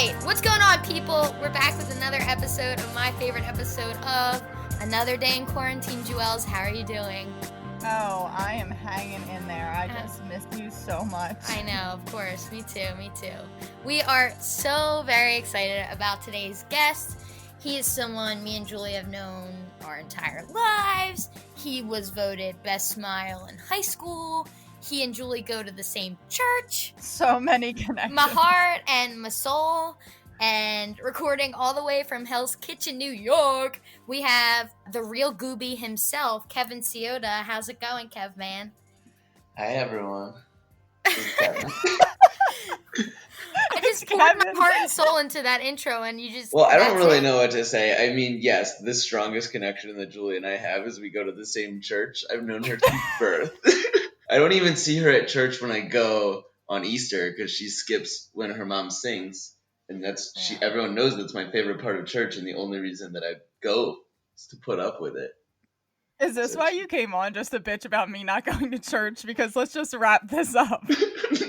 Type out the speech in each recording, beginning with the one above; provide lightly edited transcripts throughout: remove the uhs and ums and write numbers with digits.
right, what's going on, people? We're back with another episode of my favorite episode of Another Day in Quarantine. Jewels, how are you doing? Oh, I am hanging in there. I just miss you so much. I know, of course. Me too. We are so very excited about today's guest. He is someone me and Julie have known our entire lives. He was voted Best Smile in high school. He and Julie go to the same church. So many connections. My heart and my soul. And recording all the way from Hell's Kitchen, New York, we have the real Gooby himself, Kevin Ciota. How's it going, Kev, man? Hi, everyone. This is Kevin. I just poured my heart and soul into that intro, and you just... Well, I don't really know what to say. I mean, yes, the strongest connection that Julie and I have is we go to the same church. I've known her since birth. I don't even see her at church when I go on Easter, because she skips when her mom sings. And everyone knows that's my favorite part of church, and the only reason that I go is to put up with it. Is this why you came on, just to bitch about me not going to church? Because let's just wrap this up.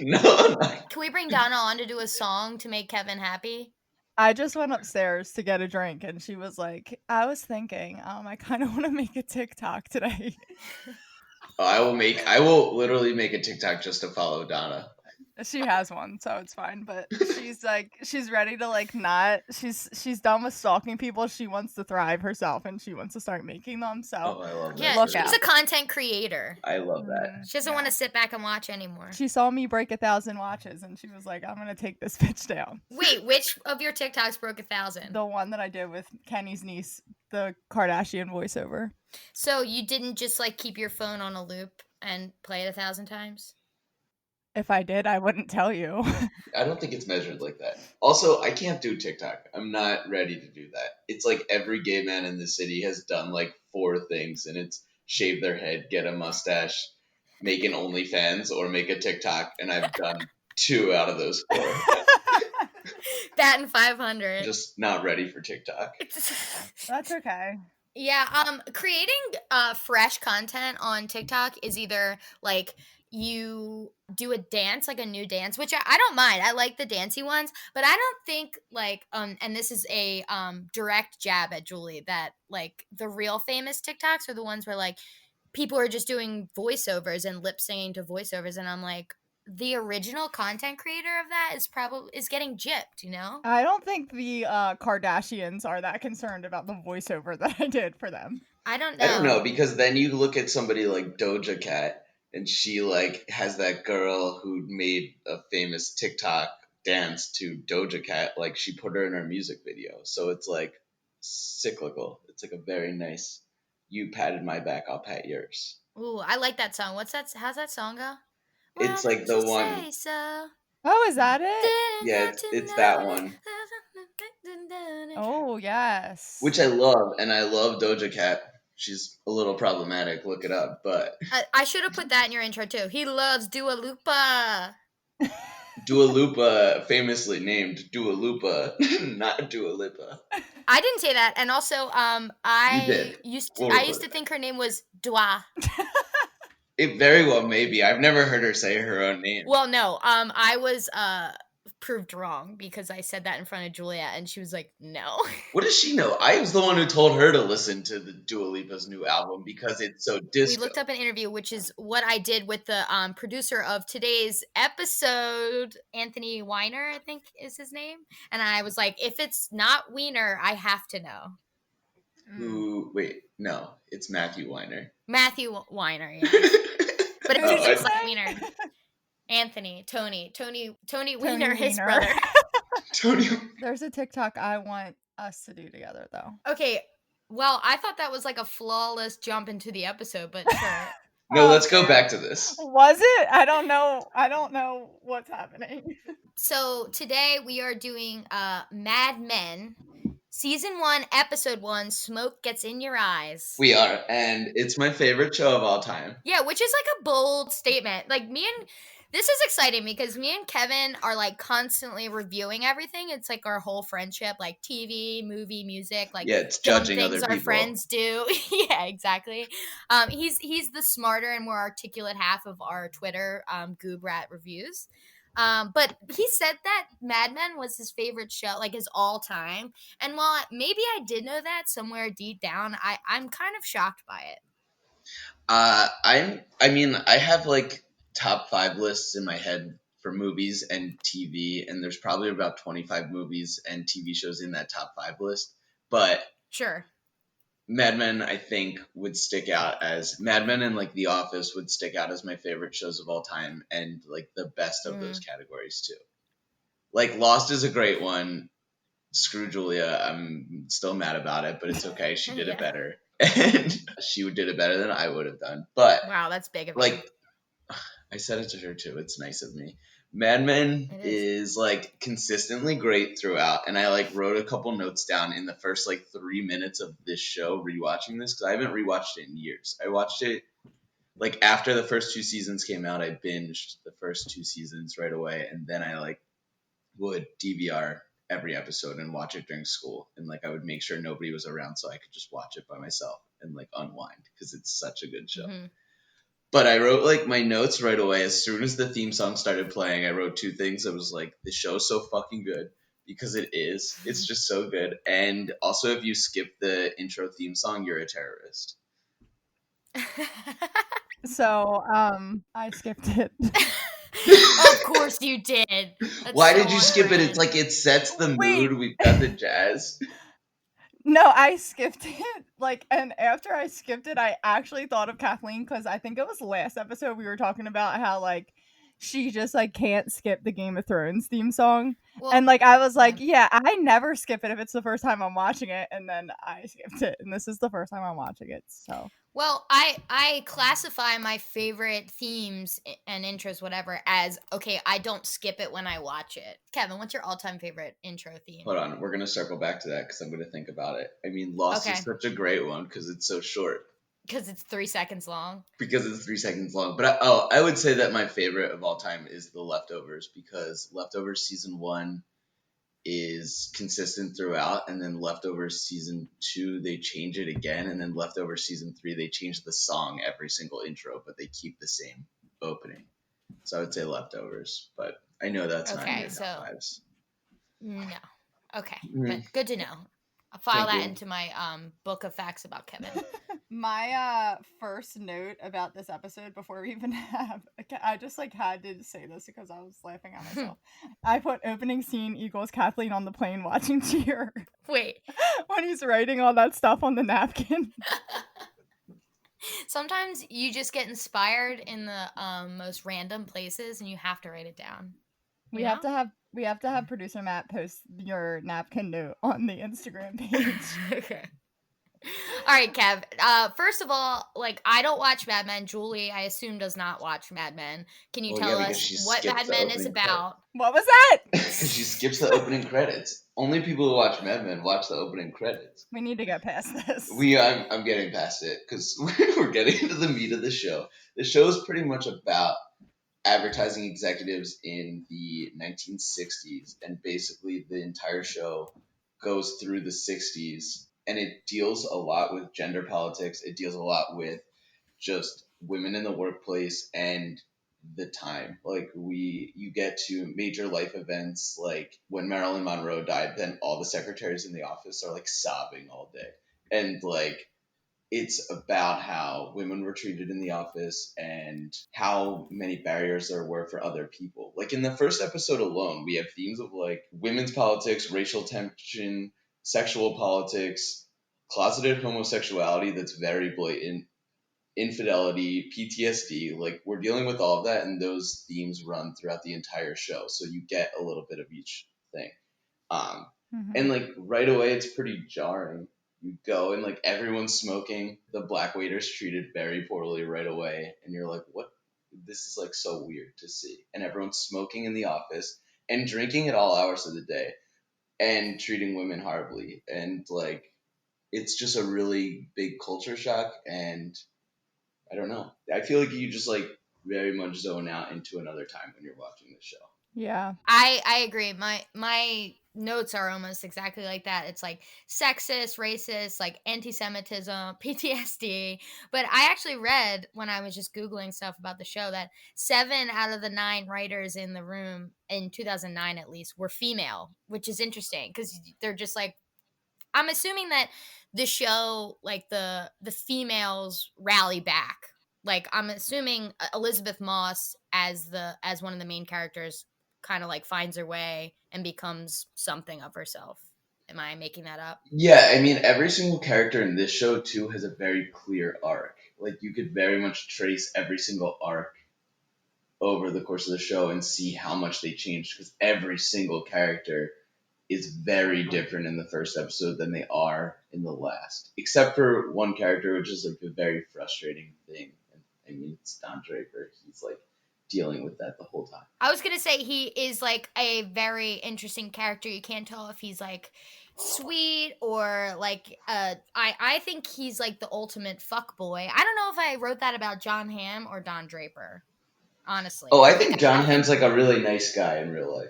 No. Can we bring Donna on to do a song to make Kevin happy? I just went upstairs to get a drink, and she was like, I was thinking, I kind of want to make a TikTok today. I will literally make a TikTok just to follow Donna. She has one, so it's fine. But she's ready to she's done with stalking people. She wants to thrive herself, and she wants to start making them. So I love that. Yeah, she's a content creator. I love that. She doesn't want to sit back and watch anymore. She saw me break 1,000 watches, and she was like, I'm gonna take this bitch down. Wait, which of your TikToks broke 1,000? The one that I did with Kenny's niece, the Kardashian voiceover. So you didn't just keep your phone on a loop and play it 1,000 times? If I did, I wouldn't tell you. I don't think it's measured like that. Also, I can't do TikTok. I'm not ready to do that. It's like every gay man in the city has done 4 things, and it's shave their head, get a mustache, make an OnlyFans, or make a TikTok, and I've done 2 out of those 4. Batting 500. Just not ready for TikTok. That's okay. Yeah, creating fresh content on TikTok is either you do a dance, a new dance, which I don't mind. I like the dancey ones, but I don't think and this is a direct jab at Julie, that the real famous TikToks are the ones where people are just doing voiceovers and lip singing to voiceovers, and I'm like, the original content creator of that is getting gypped, you know? I don't think the Kardashians are that concerned about the voiceover that I did for them. I don't know. I don't know, because then you look at somebody like Doja Cat, and she has that girl who made a famous TikTok dance to Doja Cat. She put her in her music video. So it's cyclical. It's a very nice, you patted my back, I'll pat yours. Ooh, I like that song. How's that song go? It's the one. So? Oh, is that it? Yeah, it's that one. Oh, yes. Which I love, and I love Doja Cat. She's a little problematic, look it up, but... I should have put that in your intro, too. He loves Dua Lipa. Dua Lipa, famously named Dua Lipa, not Dua Lipa. I didn't say that, and also, I used to think her name was Dua. It very well may be. I've never heard her say her own name. Well, no, I was proved wrong because I said that in front of Julia, and she was like, no. What does she know? I was the one who told her to listen to the Dua Lipa's new album because it's so disco. We looked up an interview, which is what I did with the producer of today's episode, Anthony Weiner, I think is his name. And I was like, if it's not Weiner, I have to know. Wait, no, it's Matthew Weiner. Matthew Weiner, yeah. But it's just like Weiner. Tony Weiner, his brother. Tony. There's a TikTok I want us to do together, though. Okay, well, I thought that was a flawless jump into the episode, but sure. No, let's go back to this. Was it? I don't know what's happening. So today we are doing Mad Men. Season 1, Episode 1, Smoke Gets in Your Eyes. We are, and it's my favorite show of all time. Yeah, which is a bold statement. This is exciting because me and Kevin are constantly reviewing everything. It's our whole friendship, TV, movie, music, yeah, it's judging things other people. Our friends do. Yeah, exactly. He's the smarter and more articulate half of our Twitter Goob Rat reviews. But he said that Mad Men was his favorite show, like his all time. And while maybe I did know that somewhere deep down, I'm kind of shocked by it. I have like top 5 lists in my head for movies and TV, and there's probably about 25 movies and TV shows in that top 5 list. But Sure. Mad Men, I think, would stick out as Mad Men and like The Office would stick out as my favorite shows of all time, and like the best of those categories too. Like Lost is a great one. Screw Julia, I'm still mad about it, but it's okay. She did it better, and she did it better than I would have done. But Wow, that's big of you. like, I said it to her too. It's nice of me. Mad Men is like consistently great throughout, and I like wrote a couple notes down in the first like 3 minutes of this show rewatching this because I haven't rewatched it in years. I watched it like after the first 2 seasons came out. I binged the first 2 seasons right away, and then I like would DVR every episode and watch it during school, and like I would make sure nobody was around so I could just watch it by myself and like unwind because it's such a good show. But I wrote like my notes right away. As soon as the theme song started playing, I wrote 2 things. I was like, the show's so fucking good because it is. It's just so good. And also, if you skip the intro theme song, you're a terrorist. So, I skipped it. Of course you did. That's Why so did you skip it? on-brand. It's like it sets the Wait. mood. We've got the jazz. No, I skipped it. Like, and after I skipped it, I actually thought of Kathleen because I think it was last episode we were talking about how like she just like can't skip the Game of Thrones theme song. Well, And like I was like, yeah, I never skip it if it's the first time I'm watching it, and then I skipped it, and this is the first time I'm watching it. So well, I classify my favorite themes and intros, whatever, as okay. I don't skip it when I watch it. Kevin, what's your all-time favorite intro theme? Hold on, we're gonna circle back to that because I'm gonna think about it. I mean, Lost is such a great one because it's so short. Because it's 3 seconds long. Because it's 3 seconds long. But I would say that my favorite of all time is The Leftovers because Leftovers season 1 is consistent throughout, and then Leftovers season 2 they change it again, and then Leftovers season 3 they change the song every single intro, but they keep the same opening. So I would say Leftovers, but I know that's not in your top 5s. No. Okay, but good to know. I'll file that into my book of facts about Kevin. My first note about this episode before we even have, I just like had to say this because I was laughing at myself. I put opening scene equals Kathleen on the plane watching Cheer. Wait. When he's writing all that stuff on the napkin. Sometimes you just get inspired in the most random places and you have to write it down. We have to have producer Matt post your napkin note on the Instagram page. Okay. All right, Kev. First of all, like I don't watch Mad Men. Julie, I assume, does not watch Mad Men. Can you tell us what Mad Men is about? What was that? She skips the opening credits. Only people who watch Mad Men watch the opening credits. We need to get past this. I'm getting past it because we're getting into the meat of the show. The show is pretty much about advertising executives in the 1960s, and basically the entire show goes through the 60s, and it deals a lot with gender politics. It deals a lot with just women in the workplace and the time. Like you get to major life events, like when Marilyn Monroe died, then all the secretaries in the office are like sobbing all day, and like it's about how women were treated in the office and how many barriers there were for other people. Like in the first episode alone, we have themes of like women's politics, racial tension, sexual politics, closeted homosexuality that's very blatant, infidelity, PTSD. Like we're dealing with all of that, and those themes run throughout the entire show. So you get a little bit of each thing. And like right away, it's pretty jarring. You go and like everyone's smoking. The black waiter's treated very poorly right away, and you're like, "What? This is like so weird to see." And everyone's smoking in the office and drinking at all hours of the day, and treating women horribly. And like, it's just a really big culture shock. And I don't know. I feel like you just like very much zone out into another time when you're watching this show. Yeah, I agree. My notes are almost exactly like that. It's like sexist, racist, like anti-Semitism, PTSD. But I actually read when I was just Googling stuff about the show that 7 out of the 9 writers in the room in 2009 at least were female, which is interesting because they're just like, I'm assuming that the show, like the females rally back. Like I'm assuming Elizabeth Moss as one of the main characters kind of like finds her way and becomes something of herself. Am I making that up? Yeah, I mean, every single character in this show too has a very clear arc. Like you could very much trace every single arc over the course of the show and see how much they changed because every single character is very different in the first episode than they are in the last, except for one character, which is like a very frustrating thing. And I mean, it's Don Draper. He's like dealing with that the whole time. I was gonna say he is like a very interesting character. You can't tell if he's like sweet or like I think he's like the ultimate fuck boy. I don't know if I wrote that about John Hamm or Don Draper. Honestly, Oh, I think John Hamm's like a really nice guy in real life.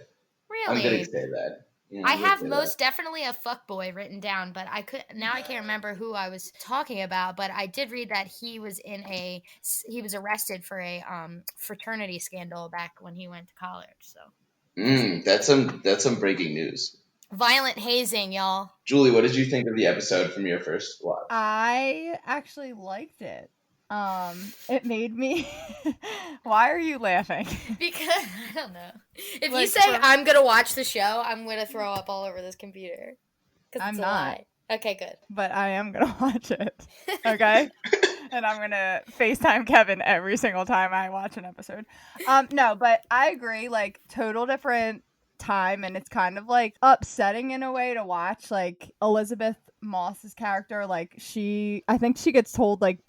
I'm gonna really. say that. Yeah, I I'm gonna have say most definitely a fuckboy written down, but I can't remember who I was talking about. But I did read that he was arrested for a fraternity scandal back when he went to college. So That's some breaking news. violent hazing, y'all. Julie, what did you think of the episode from your first watch? I actually liked it. It made me. Why are you laughing? Because I don't know. If you Like, say I'm gonna watch the show, I'm gonna throw up all over this computer. 'Cause I'm it's a not. lie. Okay, good. But I am gonna watch it. Okay. And I'm gonna FaceTime Kevin every single time I watch an episode. No, but I agree, like total different time, and it's kind of like upsetting in a way to watch. Like Elizabeth Moss's character, like I think she gets told like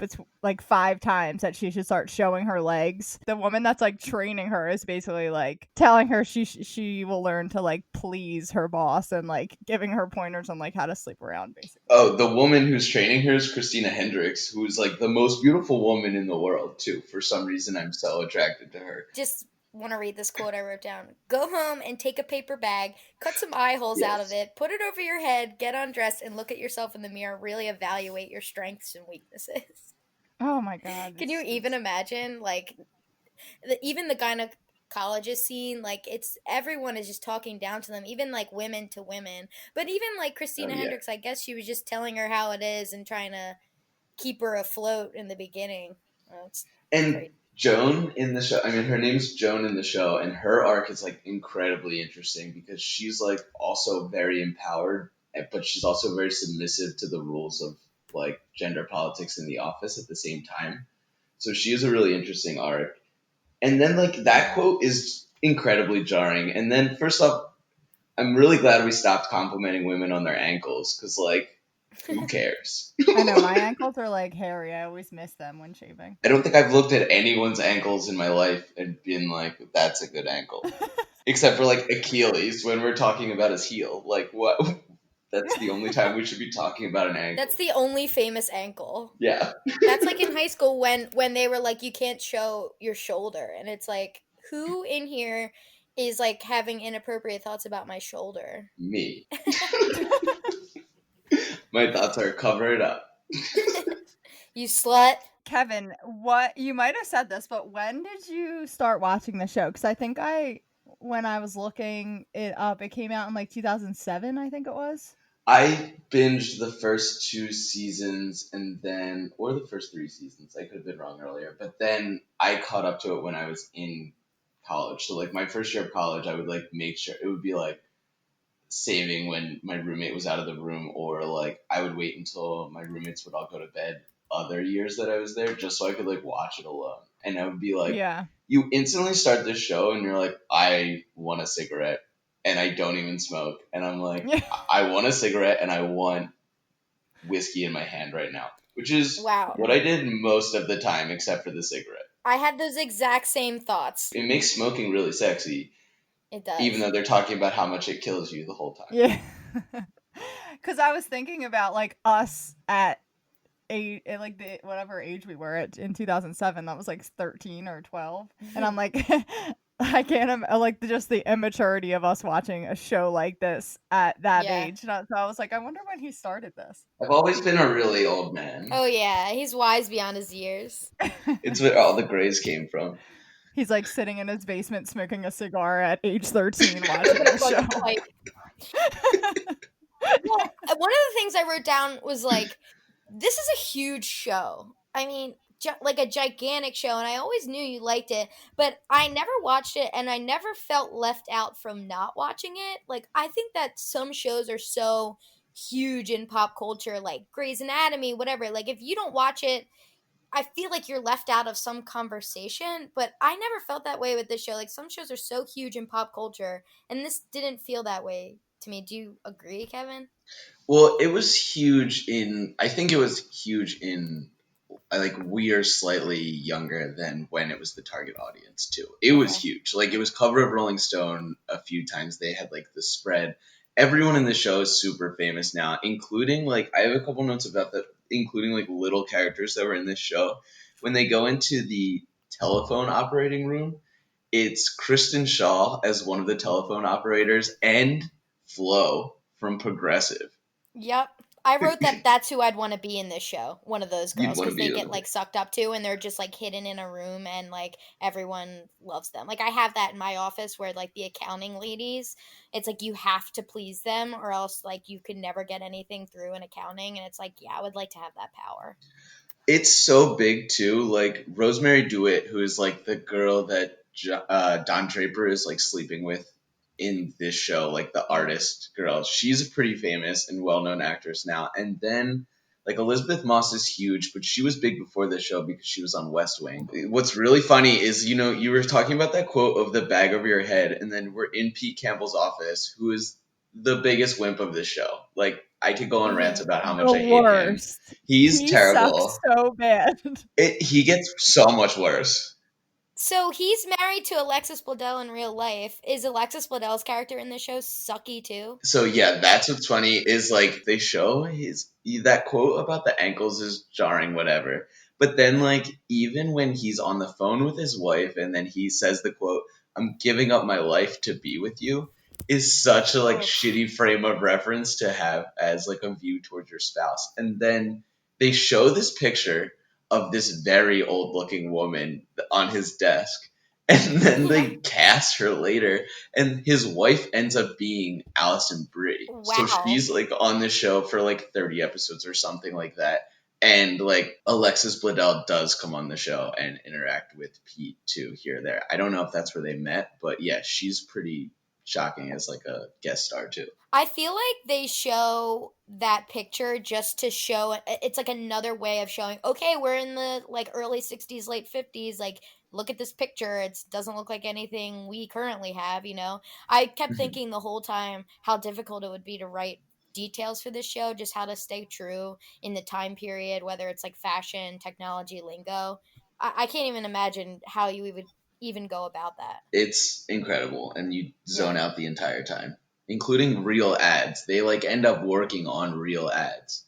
5 times that she should start showing her legs. The woman that's like training her is basically like telling her she will learn to like please her boss and like giving her pointers on like how to sleep around basically. Oh, the woman who's training her is Christina Hendricks, who's like the most beautiful woman in the world too. For some reason, I'm so attracted to her. Just want to read this quote I wrote down. Go home and take a paper bag, cut some eye holes out of it, put it over your head, get undressed, and look at yourself in the mirror. Really evaluate your strengths and weaknesses. Oh my god. Can you even imagine, like, even the gynecologist scene, like, everyone is just talking down to them, even, like, women to women. But even, like, Christina Hendricks, I guess she was just telling her how it is and trying to keep her afloat in the beginning. And great. Joan in the show, I mean, her name's Joan in the show, and her arc is like incredibly interesting because she's like also very empowered, but she's also very submissive to the rules of like gender politics in the office at the same time. So she is a really interesting arc. And then like that quote is incredibly jarring. And then first off, I'm really glad we stopped complimenting women on their ankles because like who cares? I know my ankles are like hairy. I always miss them when shaving. I don't think I've looked at anyone's ankles in my life and been like, that's a good ankle. Except for like Achilles when we're talking about his heel. Like what? That's the only time we should be talking about an ankle. That's the only famous ankle. Yeah. That's like in high school when they were like, you can't show your shoulder. And it's like, who in here is like having inappropriate thoughts about my shoulder? Me. My thoughts are cover it up. You slut. Kevin, what you might have said this, but when did you start watching the show? Because I think when I was looking it up, it came out in like 2007, I think it was. I binged the first 2 seasons or the first 3 seasons. I could have been wrong earlier, but then I caught up to it when I was in college. So like my first year of college, I would like make sure it would be like saving when my roommate was out of the room, or like I would wait until my roommates would all go to bed other years that I was there just so I could like watch it alone. And I would be like, yeah, you instantly start this show and you're like, I want a cigarette and I don't even smoke. And I'm like, I want a cigarette and I want whiskey in my hand right now, which is what I did most of the time except for the cigarette. I had those exact same thoughts. It makes smoking really sexy. It does. Even though they're talking about how much it kills you the whole time. Yeah. Because I was thinking about like us at whatever age we were at in 2007. That was like 13 or 12. And I'm like, I can't like just the immaturity of us watching a show like this at that Yeah. age. So I was like, I wonder when he started this. I've always been a really old man. Oh yeah, he's wise beyond his years. It's where all the grays came from. He's like sitting in his basement smoking a cigar at age 13 watching the Bud show. Light. Well, one of the things I wrote down was like, this is a huge show. I mean, like a gigantic show, and I always knew you liked it, but I never watched it, and I never felt left out from not watching it. Like, I think that some shows are so huge in pop culture, like Grey's Anatomy, whatever. Like, if you don't watch it, I feel like you're left out of some conversation, but I never felt that way with this show. Like, some shows are so huge in pop culture, and this didn't feel that way to me. Do you agree, Kevin? Well, it was huge in. I think it was huge in. Like we are slightly younger than when it was the target audience too. It was huge. Like it was cover of Rolling Stone a few times. They had like the spread. Everyone in the show is super famous now, including like I have a couple notes about that, including like little characters that were in this show. When they go into the telephone operating room, it's Kristen Shaw as one of the telephone operators and Flo from Progressive. Yep. I wrote that that's who I'd want to be in this show. One of those You'd girls, wanna because be they in get it. like sucked up to, and they're just like hidden in a room, and like everyone loves them. Like I have that in my office where like the accounting ladies, it's like you have to please them, or else like you could never get anything through in accounting. And it's like, yeah, I would like to have that power. It's so big too. Like Rosemary DeWitt, who is like the girl that Don Draper is like sleeping with in this show, like the artist girl. She's a pretty famous and well-known actress now. And then like Elizabeth Moss is huge, but she was big before this show because she was on West Wing. What's really funny is, you know, you were talking about that quote of the bag over your head, and then we're in Pete Campbell's office, who is the biggest wimp of this show. Like I could go on rants about how much The I hate him. worst. He's He terrible. sucks so bad. He gets so much worse. So he's married to Alexis Bledel in real life. Is Alexis Bledel's character in the show sucky too? So yeah, that's what's funny is like they show that quote about the ankles is jarring, whatever. But then like even when he's on the phone with his wife and then he says the quote, "I'm giving up my life to be with you," is such a like shitty frame of reference to have as like a view towards your spouse. And then they show this picture of this very old looking woman on his desk. And then they cast her later, and his wife ends up being Alison Brie. So Wow. she's like on the show for like 30 episodes or something like that. And like Alexis Bledel does come on the show and interact with Pete too here or there. I don't know if that's where they met, but yeah, she's pretty shocking as like a guest star too. I feel like they show that picture just to show it's like another way of showing, okay, we're in the like early 60s, late 50s, like look at this picture. It doesn't look like anything we currently have, you know. I kept thinking the whole time how difficult it would be to write details for this show, just how to stay true in the time period, whether it's like fashion, technology, lingo. I can't even imagine how you would even go about that. It's incredible, and you zone Yeah. out the entire time, including real ads. They like end up working on real ads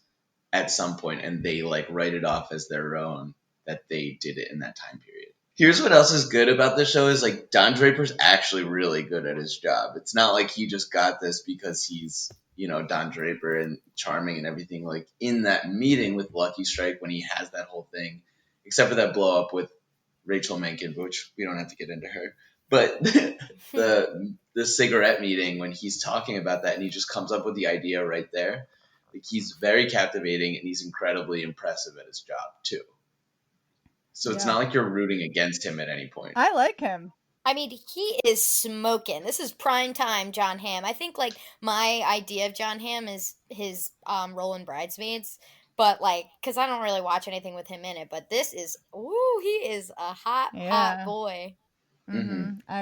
at some point, and they like write it off as their own that they did it in that time period. Here's what else is good about this show is like Don Draper's actually really good at his job. It's not like he just got this because he's, you know, Don Draper and charming and everything. Like in that meeting with Lucky Strike when he has that whole thing, except for that blow up with Rachel Menken, which we don't have to get into her. But the cigarette meeting when he's talking about that and he just comes up with the idea right there. Like he's very captivating and he's incredibly impressive at his job too. So it's not like you're rooting against him at any point. I like him. I mean, he is smoking. This is prime time John Hamm. I think like my idea of John Hamm is his role in Bridesmaids, but like cuz I don't really watch anything with him in it, but this is he is a hot boy. Mm-hmm. I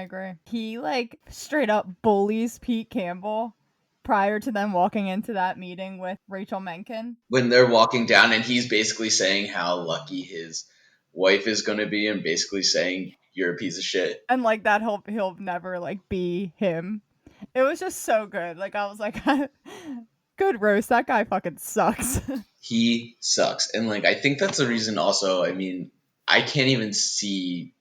agree. He like straight up bullies Pete Campbell prior to them walking into that meeting with Rachel Menken. When they're walking down and he's basically saying how lucky his wife is going to be and basically saying you're a piece of shit. And like that he'll never like be him. It was just so good. Like I was like good roast. That guy fucking sucks. He sucks. And like I think that's the reason also, I mean, I can't even see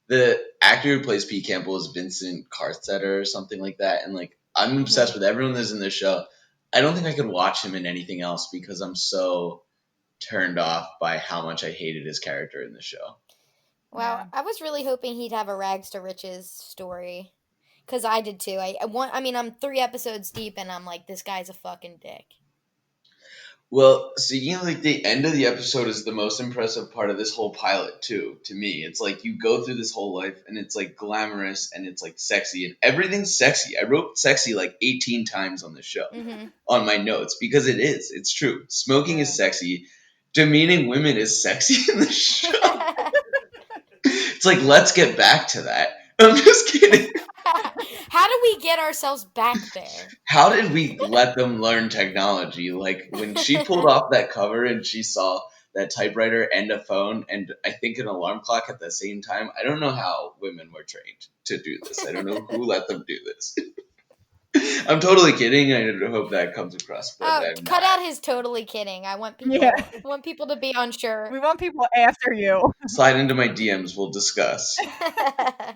the actor who plays Pete Campbell is Vincent Carcetter or something like that, and like I'm obsessed with everyone that's in this show. I don't think I could watch him in anything else because I'm so turned off by how much I hated his character in the show. Well, Yeah. I was really hoping he'd have a rags to riches story. Because I did too. I mean, I'm 3 episodes deep and I'm like, this guy's a fucking dick. Well, so you know, like the end of the episode is the most impressive part of this whole pilot too. To me, it's like you go through this whole life and it's like glamorous and it's like sexy and everything's sexy. I wrote sexy like 18 times on the show on my notes because it is. It's true. Smoking is sexy. Demeaning women is sexy in the show. It's like let's get back to that. I'm just kidding. How do we get ourselves back there? How did we let them learn technology? Like when she pulled off that cover and she saw that typewriter and a phone and I think an alarm clock at the same time. I don't know how women were trained to do this. I don't know who let them do this. I'm totally kidding. I hope that comes across. But cut out his totally kidding. I want people. Yeah. I want people to be unsure. We want people after you. slide into my DMs. We'll discuss.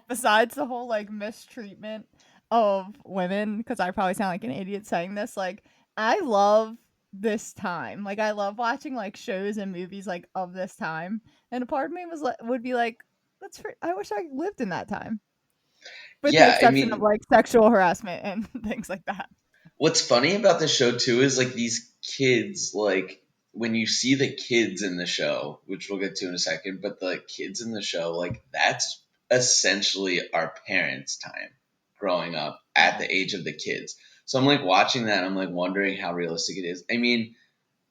Besides the whole like mistreatment of women, because I probably sound like an idiot saying this, like I love this time. Like I love watching like shows and movies like of this time, and a part of me would be like, I wish I lived in that time. With the Yeah, I exception mean, of like sexual harassment and things like that. what's funny about the show too is like these kids, like when you see the kids in the show, which we'll get to in a second, but the kids in the show, like that's essentially our parents' time growing up at the age of the kids. So I'm like watching that, I'm like wondering how realistic it is. I mean,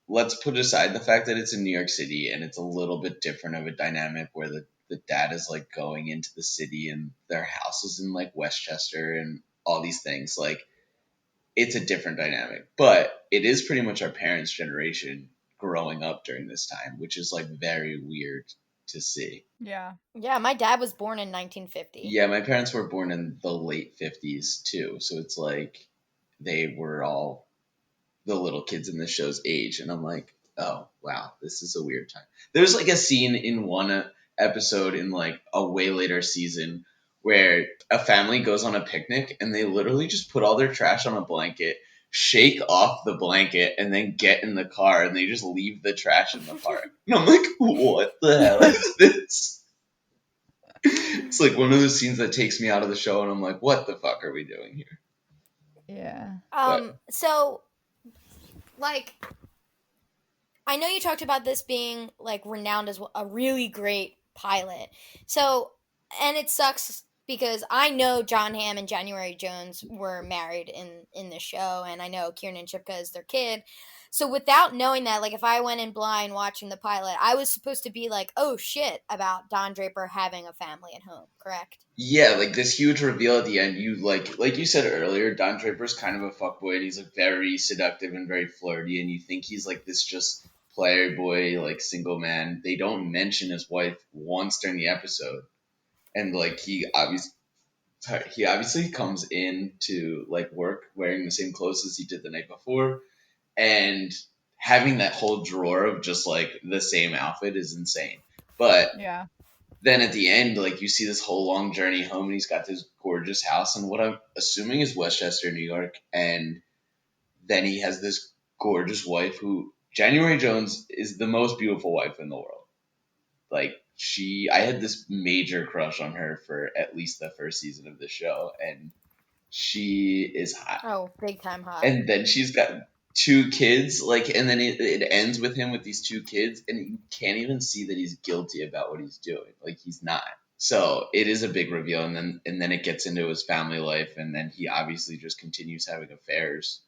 let's put aside the fact that it's in New York City and it's a little bit different of a dynamic where the dad is like going into the city and their house is in like Westchester and all these things. Like it's a different dynamic, but it is pretty much our parents' generation growing up during this time, which is like very weird to see. Yeah. Yeah, my dad was born in 1950. Yeah, my parents were born in the late 50s too, so it's like they were all the little kids in the show's age, and I'm like, oh wow, this is a weird time. There's like a scene in one episode in like a way later season where a family goes on a picnic and they literally just put all their trash on a blanket, shake off the blanket, and then get in the car and they just leave the trash in the park. And I'm like, what the hell is this? It's like one of those scenes that takes me out of the show and I'm like, what the fuck are we doing here? Yeah. So like I know you talked about this being like renowned as a really great pilot. So, and it sucks because I know John Hamm and January Jones were married in the show, and I know Kieran and Chipka is their kid. So without knowing that, like if I went in blind watching the pilot, I was supposed to be like, oh shit, about Don Draper having a family at home, correct? Yeah, like this huge reveal at the end. You like you said earlier, Don Draper's kind of a fuckboy, and he's like very seductive and very flirty, and you think he's like this just player boy, like single man. They don't mention his wife once during the episode, and like he obviously comes in to like work wearing the same clothes as he did the night before, and having that whole drawer of just like the same outfit is insane. But Yeah. then at the end, like you see this whole long journey home, and he's got this gorgeous house in what I'm assuming is Westchester, New York, and then he has this gorgeous wife who January Jones is the most beautiful wife in the world. Like I had this major crush on her for at least the first season of the show, and she is hot. Oh, big time hot. And then she's got 2 kids, like, and then it ends with him with these 2 kids, and you can't even see that he's guilty about what he's doing. Like he's not. So it is a big reveal, and then it gets into his family life, and then he obviously just continues having affairs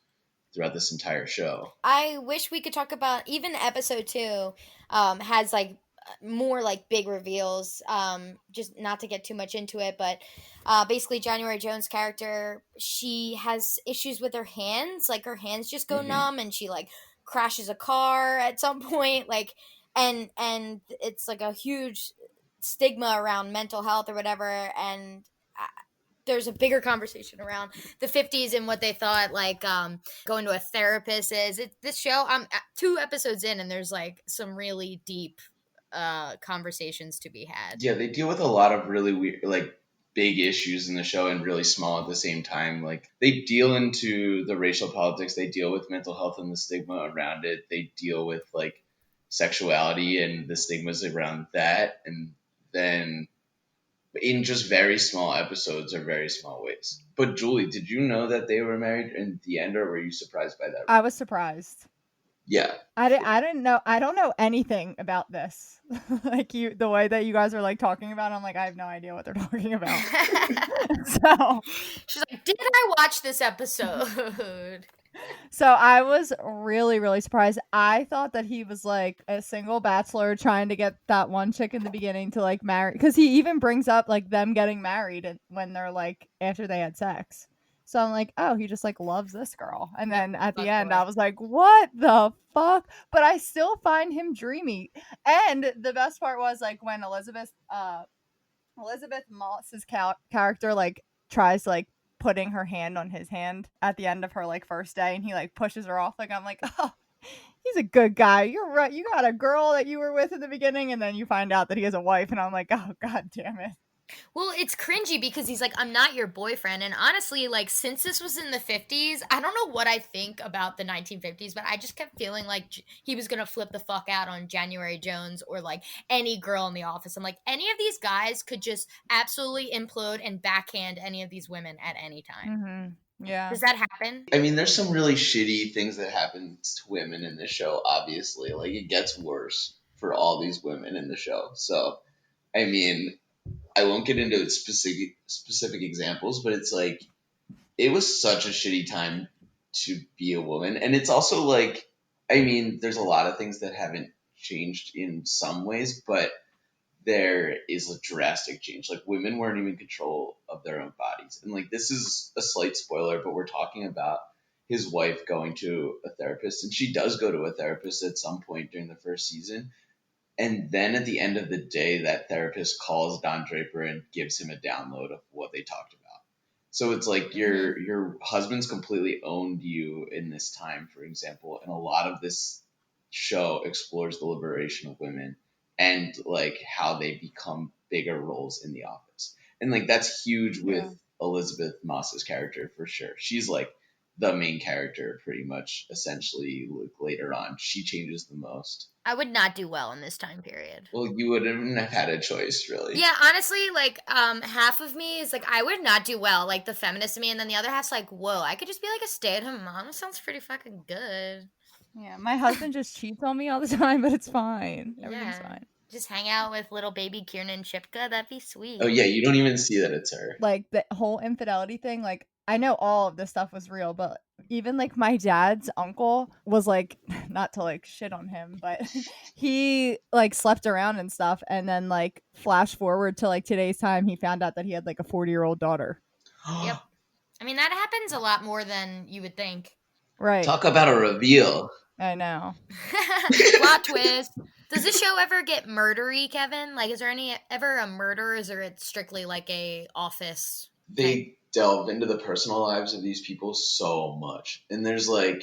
throughout this entire show. I wish we could talk about even episode 2 has like more like big reveals, just not to get too much into it, but basically January Jones' character, she has issues with her hands, like her hands just go numb, and she like crashes a car at some point, like and it's like a huge stigma around mental health or whatever, and there's a bigger conversation around the 50s and what they thought like going to a therapist is. This show, I'm 2 episodes in, and there's like some really deep conversations to be had. Yeah, they deal with a lot of really weird, like big issues in the show and really small at the same time. Like they deal into the racial politics, they deal with mental health and the stigma around it. They deal with like sexuality and the stigmas around that, and then in just very small episodes or very small ways. But Julie, did you know that they were married in the end, or were you surprised by that? I was surprised. Yeah. I didn't know. I don't know anything about this. Like the way that you guys are like talking about it, I'm like, I have no idea what they're talking about. So she's like, did I watch this episode? So I was really, really surprised. I thought that he was like a single bachelor trying to get that one chick in the beginning to like marry, because he even brings up like them getting married when they're like after they had sex. So I'm like, oh, he just like loves this girl. And then at the end, boy. I was like, what the fuck? But I still find him dreamy. And the best part was like when Elizabeth Moss's character like tries to like putting her hand on his hand at the end of her like first day, and he like pushes her off. Like I'm like, oh, he's a good guy. You're right. You got a girl that you were with in the beginning, and then you find out that he has a wife, and I'm like, oh god damn it. Well, it's cringy because he's like, I'm not your boyfriend. And honestly, like, since this was in the 50s, I don't know what I think about the 1950s, but I just kept feeling like he was going to flip the fuck out on January Jones or like any girl in the office. I'm like, any of these guys could just absolutely implode and backhand any of these women at any time. Mm-hmm. Yeah. Does that happen? I mean, there's some really shitty things that happen to women in this show, obviously. Like, it gets worse for all these women in the show. So, I mean, I won't get into specific examples, but it's like it was such a shitty time to be a woman, and it's also like, I mean, there's a lot of things that haven't changed in some ways, but there is a drastic change. Like women weren't even in control of their own bodies, and like this is a slight spoiler, but we're talking about his wife going to a therapist, and she does go to a therapist at some point during the first season. And then at the end of the day, that therapist calls Don Draper and gives him a download of what they talked about. So it's like your husband's completely owned you in this time, for example. And a lot of this show explores the liberation of women and like how they become bigger roles in the office. And like that's huge with Elizabeth Moss's character for sure. She's like the main character pretty much essentially later on. She changes the most. I would not do well in this time period. Well, you wouldn't have had a choice, really. Yeah, honestly, like, half of me is like, I would not do well, like, the feminist in me, and then the other half's like, whoa, I could just be, like, a stay-at-home mom. That sounds pretty fucking good. Yeah, my husband just cheats on me all the time, but it's fine. Everything's fine. Just hang out with little baby Kieran Shipka. That'd be sweet. Oh, yeah, you don't even see that it's her. Like, the whole infidelity thing, like, I know all of this stuff was real, but even like my dad's uncle was like, not to like shit on him, but he like slept around and stuff, and then like flash forward to like today's time, he found out that he had like a 40-year-old daughter. Yep. I mean, that happens a lot more than you would think. Right. Talk about a reveal. I know. Plot twist. Does this show ever get murdery, Kevin? Like, is there ever a murder, or is it strictly like a office? They delve into the personal lives of these people so much, and there's a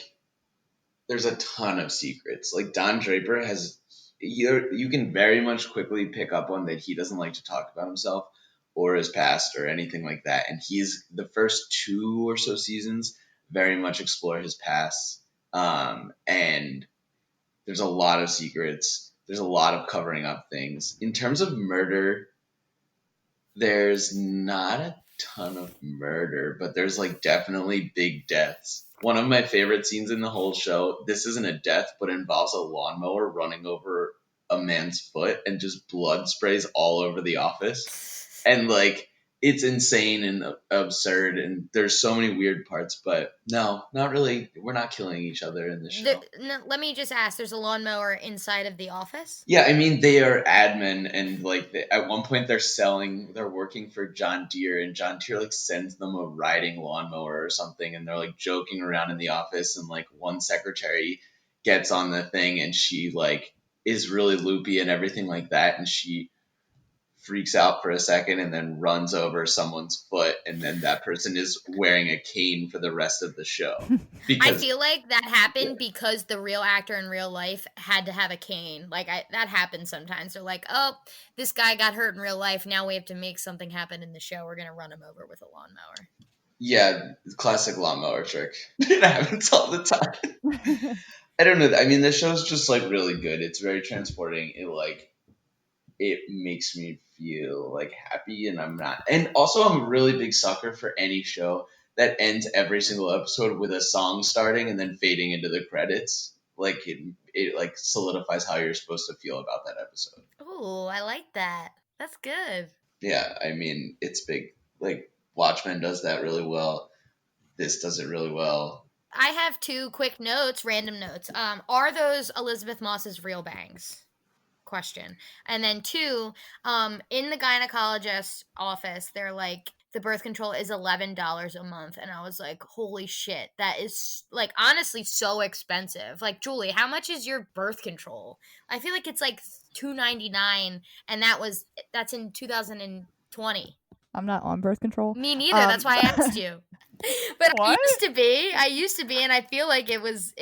ton of secrets. Like Don Draper has, you can very much quickly pick up on that he doesn't like to talk about himself or his past or anything like that. And he's the first 2 or so seasons very much explore his past, and there's a lot of secrets. There's a lot of covering up things. In terms of murder, there's not a ton of murder, but there's like definitely big deaths. One of my favorite scenes in the whole show, this isn't a death, but involves a lawnmower running over a man's foot and just blood sprays all over the office. And like, it's insane and absurd, and there's so many weird parts, but no, not really. We're not killing each other in the show. Let me just ask, there's a lawnmower inside of the office? Yeah, I mean, they are admin, and like at one point they're working for John Deere, and John Deere like sends them a riding lawnmower or something, and they're like joking around in the office, and like one secretary gets on the thing and she like is really loopy and everything like that, and she freaks out for a second and then runs over someone's foot, and then that person is wearing a cane for the rest of the show. I Because feel like that happened because the real actor in real life had to have a cane. Like that happens sometimes. They're like, oh, this guy got hurt in real life. Now we have to make something happen in the show. We're gonna run him over with a lawnmower. yeah, classic lawnmower trick. It happens all the time. I don't know. I mean, the show's just like really good. It's very transporting. It makes me feel like happy, and I'm not. And also, I'm a really big sucker for any show that ends every single episode with a song starting and then fading into the credits. Like it like solidifies how you're supposed to feel about that episode. Ooh, I like that. That's good. Yeah, I mean, it's big. Like Watchmen does that really well. This does it really well. I have 2 quick notes, random notes. Are those Elizabeth Moss's real bangs? Question. And then 2, in the gynecologist office, they're like, the birth control is $11 a month. And I was like, holy shit, that is like honestly so expensive. Like, Julie, how much is your birth control? I feel like it's like $2.99, and that's in 2020. I'm not on birth control. Me neither. That's why I asked you. But What? I used to be, and I feel like it was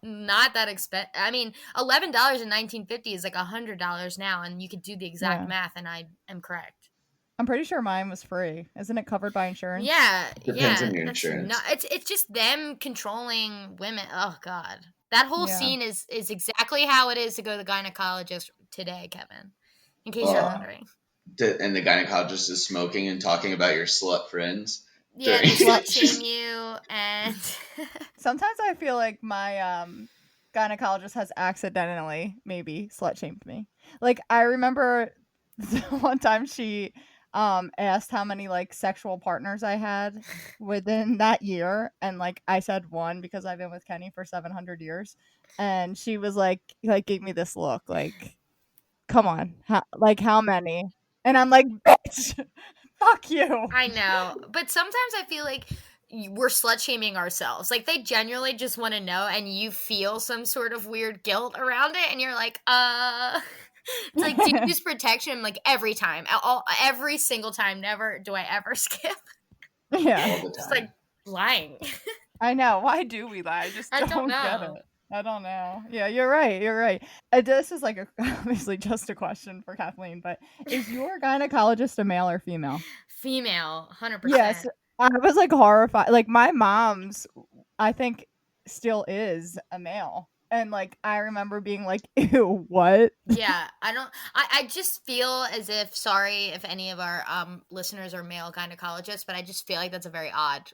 not that expensive. I mean, $11 in 1950 is like $100 now, and you could do the exact math, and I am correct. I'm pretty sure mine was free. Isn't it covered by insurance? Yeah, Depends on your insurance. It's just them controlling women. Oh God, that whole scene is exactly how it is to go to the gynecologist today, Kevin. In case you're wondering. And the gynecologist is smoking and talking about your slut friends. Yeah, they slut shame you, and sometimes I feel like my gynecologist has accidentally maybe slut shamed me. Like, I remember one time she asked how many like sexual partners I had within that year, and like I said 1 because I've been with Kenny for 700 years, and she was like gave me this look like, come on, how many? And I'm like, bitch, fuck you. I know, but sometimes I feel like we're slut shaming ourselves. Like, they genuinely just want to know, and you feel some sort of weird guilt around it, and you're like, it's like, do you use protection? Like, every time, every single time, never do I ever skip. Yeah, all the time. It's like lying. I know. Why do we lie? I just don't get it. I don't know. Yeah, you're right. This is like obviously just a question for Kathleen, but is your gynecologist a male or female? Female, 100%. Yes, I was like horrified. Like, my mom's, I think, still is a male. And like, I remember being like, ew, what? Yeah, I just feel as if, sorry if any of our listeners are male gynecologists, but I just feel like that's a very odd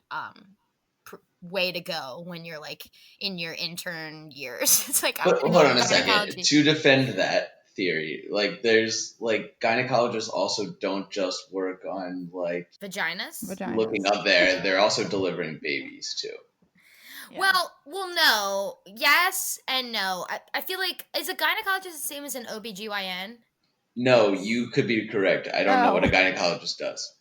way to go when you're like in your intern years. It's like, but hold on a second. To defend that theory, like, there's like gynecologists also don't just work on like vaginas. Looking up there, they're also delivering babies too. Yeah. Well, no. Yes and no. I feel like, is a gynecologist the same as an OBGYN? No, you could be correct. I don't know what a gynecologist does.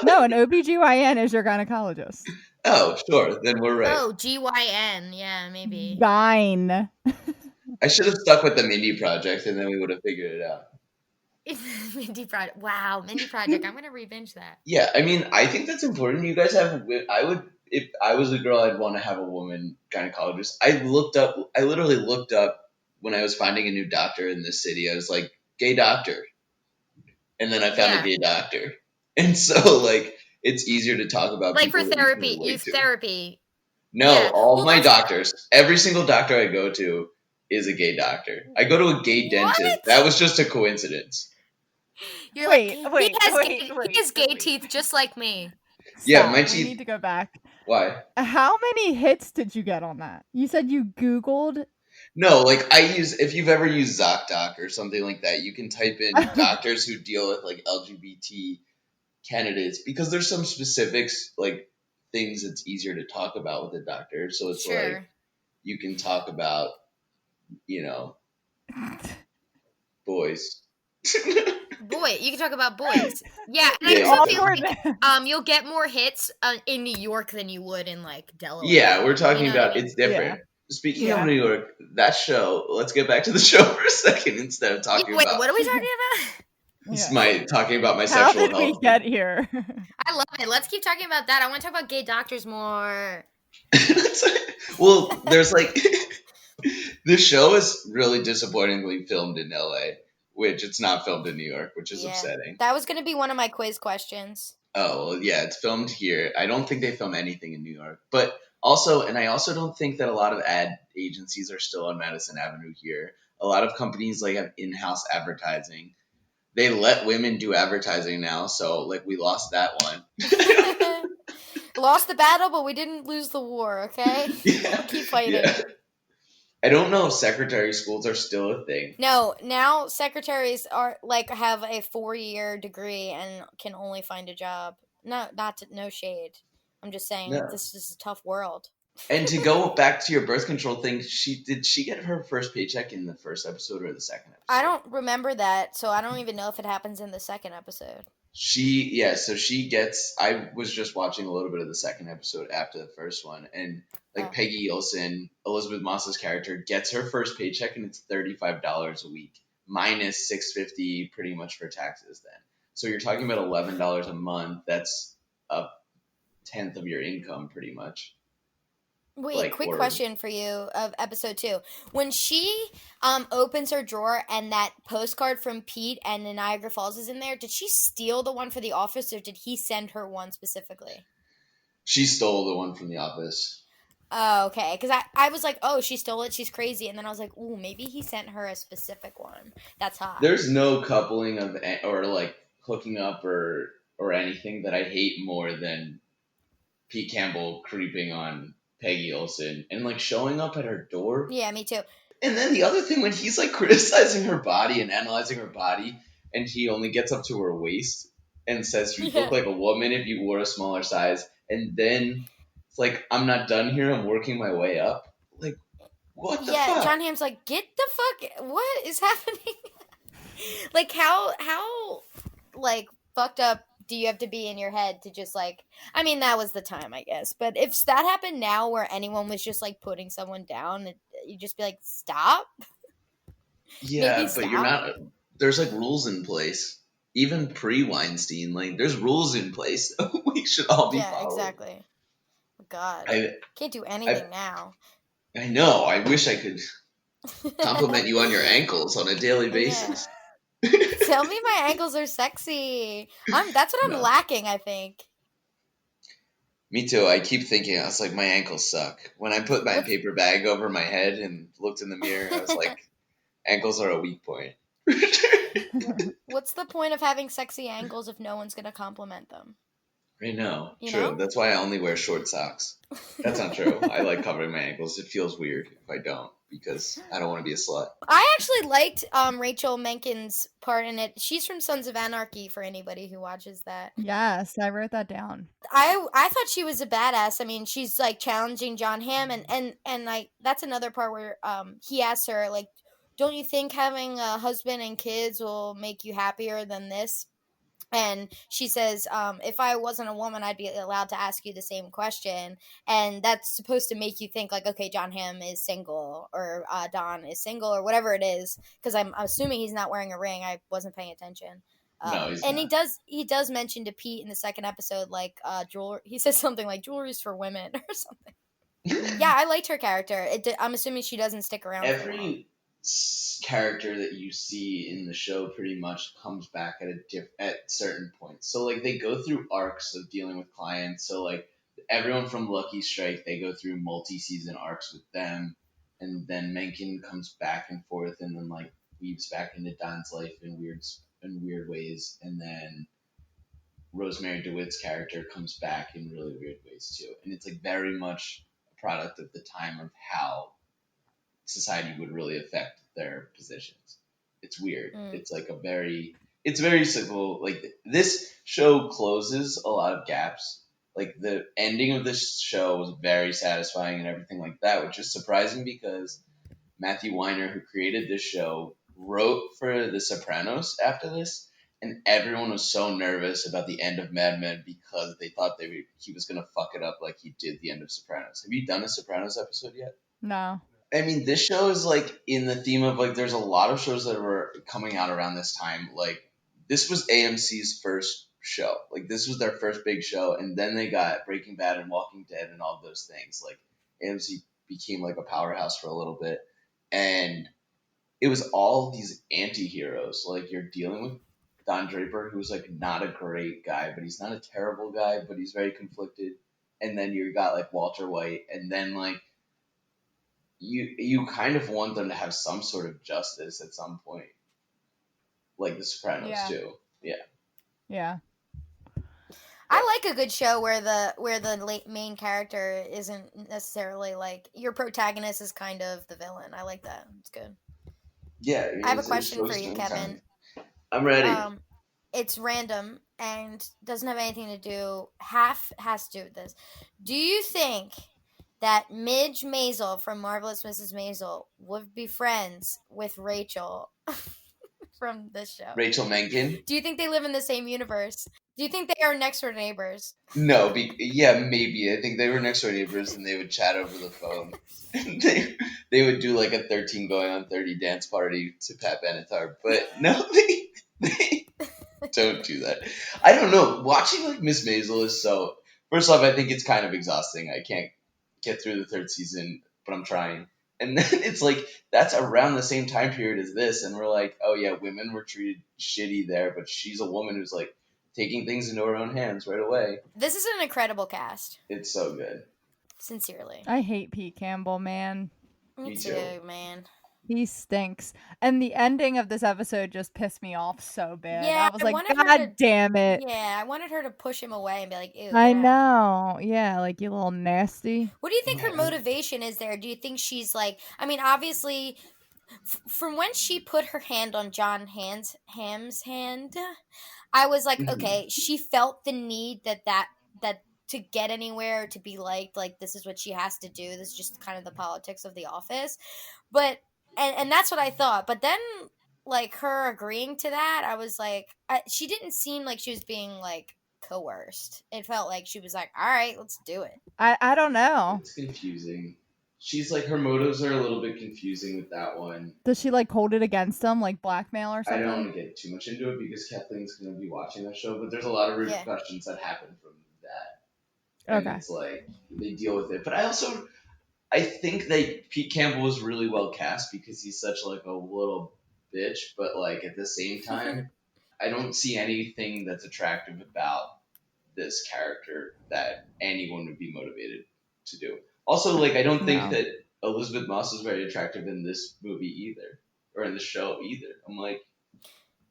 No, an OBGYN is your gynecologist. Oh, sure. Then we're right. Oh, GYN. Yeah, maybe. Gyne. I should have stuck with the Mindy Project, and then we would have figured it out. Mindy Project. Wow, Mindy Project. I'm going to re-binge that. Yeah, I mean, I think that's important. You guys have... If I was a girl, I'd want to have a woman gynecologist. I literally looked up when I was finding a new doctor in this city. I was like, gay doctor. And then I found a gay doctor. And so, like, it's easier to talk about. Like, for therapy, youth therapy. No, all of my doctors, every single doctor I go to is a gay doctor. I go to a gay dentist. That was just a coincidence. You're he has gay teeth just like me. Yeah, my teeth. You need to go back. Why? How many hits did you get on that? You said you Googled? No, like, if you've ever used ZocDoc or something like that, you can type in doctors who deal with, like, LGBT candidates, because there's some specifics, like, things that's easier to talk about with a doctor. So it's like, you can talk about, you know, boys. You can talk about boys. Yeah, and I also feel like you'll get more hits in New York than you would in like Delaware. Yeah, we're talking about it's different. Yeah. Speaking of New York, that show. Let's get back to the show for a second instead of talking about. What are we talking about? It's Yeah. talking about my How sexual did we health. get here? I love it. Let's keep talking about that. I want to talk about gay doctors more. Well, there's like this show is really disappointingly filmed in LA, which it's not filmed in New York, which is Yeah. upsetting. That was going to be one of my quiz questions. Oh, well, yeah, it's filmed here. I don't think they film anything in New York. But also, and I also don't think that a lot of ad agencies are still on Madison Avenue here. A lot of companies like have in-house advertising. They let women do advertising now, so like we lost that one. Lost the battle, but we didn't lose the war, okay? Yeah, We'll keep fighting. yeah. I don't know if secretary schools are still a thing. No, now secretaries are like have a 4-year degree and can only find a job. No, no shade. I'm just saying No. this is a tough world. And to go back to your birth control thing, did she get her first paycheck in the first episode or the second episode? I don't remember that, so I don't even know if it happens in the second episode. So she gets. I was just watching a little bit of the second episode after the first one, and like Peggy Olson, Elizabeth Moss's character, gets her first paycheck, and it's $35 a week minus $6.50 pretty much for taxes. Then, so you're talking about $11 a month. That's a tenth of your income, pretty much. Wait, Like, quick or- question for you of episode 2. When she opens her drawer and that postcard from Pete and the Niagara Falls is in there, did she steal the one for the office or did he send her one specifically? She stole the one from the office. Oh, okay. Because I was like, oh, she stole it. She's crazy. And then I was like, ooh, maybe he sent her a specific one. That's hot. There's no coupling of or like hooking up or anything that I hate more than Pete Campbell creeping on Peggy Olson and like showing up at her door. Yeah, me too. And then the other thing when he's like criticizing her body and analyzing her body, and he only gets up to her waist and says you look like a woman if you wore a smaller size, and then it's like I'm not done here, I'm working my way up. Like what the fuck? John Hamm's like, get the fuck, what is happening? Like how like fucked up do you have to be in your head to just like, I mean that was the time I guess, but if that happened now where anyone was just like putting someone down, you'd just be like stop. Yeah, Maybe but stop. you're not. There's like rules in place. Even pre-Weinstein, like there's rules in place. We should all be following. Exactly. God, I can't do anything now. I know. I wish I could compliment you on your ankles on a daily basis. Tell me my ankles are sexy. That's what I'm No. lacking, I think. Me too. I keep thinking, I was like, my ankles suck. When I put my paper bag over my head and looked in the mirror, I was like, ankles are a weak point. What's the point of having sexy ankles if no one's gonna compliment them? I know. You True. know? That's why I only wear short socks. That's not true. I like covering my ankles. It feels weird if I don't because I don't want to be a slut. I actually liked Rachel Menken's part in it. She's from Sons of Anarchy for anybody who watches that. Yes, I wrote that down. I thought she was a badass. I mean, she's like challenging John Hamm and like that's another part where he asks her like, don't you think having a husband and kids will make you happier than this? And she says, if I wasn't a woman, I'd be allowed to ask you the same question. And that's supposed to make you think like, okay, John Hamm is single or Don is single or whatever it is. Because I'm assuming he's not wearing a ring. I wasn't paying attention. No, he's and not. he does mention to Pete in the second episode, like, jewelry. He says something like jewelry's for women or something. Yeah, I liked her character. I'm assuming she doesn't stick around. Every character that you see in the show pretty much comes back at certain points. So like they go through arcs of dealing with clients. So like everyone from Lucky Strike, they go through multi-season arcs with them, and then Mencken comes back and forth, and then like weaves back into Don's life in weird ways, and then Rosemary DeWitt's character comes back in really weird ways too. And it's like very much a product of the time of how society would really affect their positions. It's weird. It's like it's very simple. Like this show closes a lot of gaps. Like the ending of this show was very satisfying and everything like that, which is surprising because Matthew Weiner, who created this show, wrote for The Sopranos after this, and everyone was so nervous about the end of Mad Men because they thought he was gonna fuck it up like he did the end of Sopranos. Have you done a Sopranos episode yet? No. I mean, this show is like in the theme of like there's a lot of shows that were coming out around this time, like this was AMC's first show. Like, this was their first big show, and then they got Breaking Bad and Walking Dead and all those things. Like, AMC became like a powerhouse for a little bit, and it was all these anti-heroes. Like, you're dealing with Don Draper, who's like not a great guy, but he's not a terrible guy, but he's very conflicted. And then you got like Walter White, and then like you kind of want them to have some sort of justice at some point, like The Sopranos Yeah. too. Yeah. Yeah. I like a good show where the main character isn't necessarily like your protagonist is kind of the villain. I like that. It's good. Yeah. I have a question for you, Kevin. I'm ready. It's random and doesn't have anything to do. Half has to do with this. Do you think that Midge Maisel from Marvelous Mrs. Maisel would be friends with Rachel from this show? Rachel Menken? Do you think they live in the same universe? Do you think they are next door neighbors? No, yeah, maybe. I think they were next door neighbors and they would chat over the phone. they would do like a 13 going on 30 dance party to Pat Benatar. But no, they don't do that. I don't know. Watching like Miss Maisel is so... First off, I think it's kind of exhausting. I can't get through the third season, but I'm trying. And then it's like, that's around the same time period as this. And we're like, oh yeah, women were treated shitty there, but she's a woman who's like taking things into her own hands right away. This is an incredible cast. It's so good. Sincerely. I hate Pete Campbell, man. Me too, man. He stinks. And the ending of this episode just pissed me off so bad. Yeah, I was like, God damn it. Yeah, I wanted her to push him away and be like, ew. I know. Yeah, like, you little nasty. What do you think her motivation is there? Do you think she's like, I mean, obviously, from when she put her hand on John Hamm's hand, I was like, okay, she felt the need that to get anywhere, to be liked, like, this is what she has to do. This is just kind of the politics of the office. But... And that's what I thought. But then, like, her agreeing to that, I was like... she didn't seem like she was being, like, coerced. It felt like she was like, all right, let's do it. I don't know. It's confusing. She's like, her motives are a little bit confusing with that one. Does she, like, hold it against them, like blackmail or something? I don't want to get too much into it because Kathleen's going to be watching that show, but there's a lot of repercussions that happen from that. And it's like, they deal with it. But I think that Pete Campbell was really well cast because he's such like a little bitch, but like at the same time, I don't see anything that's attractive about this character that anyone would be motivated to do. Also, like, I don't think that Elizabeth Moss is very attractive in this movie either, or in the show either.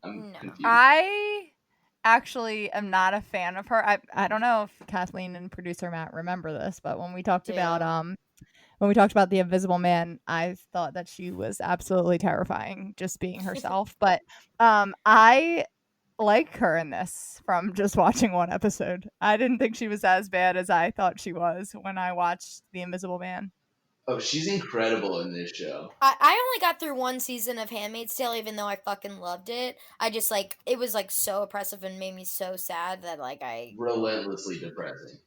I'm confused. I actually am not a fan of her. I don't know if Kathleen and producer Matt remember this, but when we talked about The Invisible Man, I thought that she was absolutely terrifying, just being herself. But I like her in this from just watching one episode. I didn't think she was as bad as I thought she was when I watched The Invisible Man. Oh, she's incredible in this show. I only got through one season of Handmaid's Tale, even though I fucking loved it. I just, like, it was, like, so oppressive and made me so sad that, like, relentlessly depressing.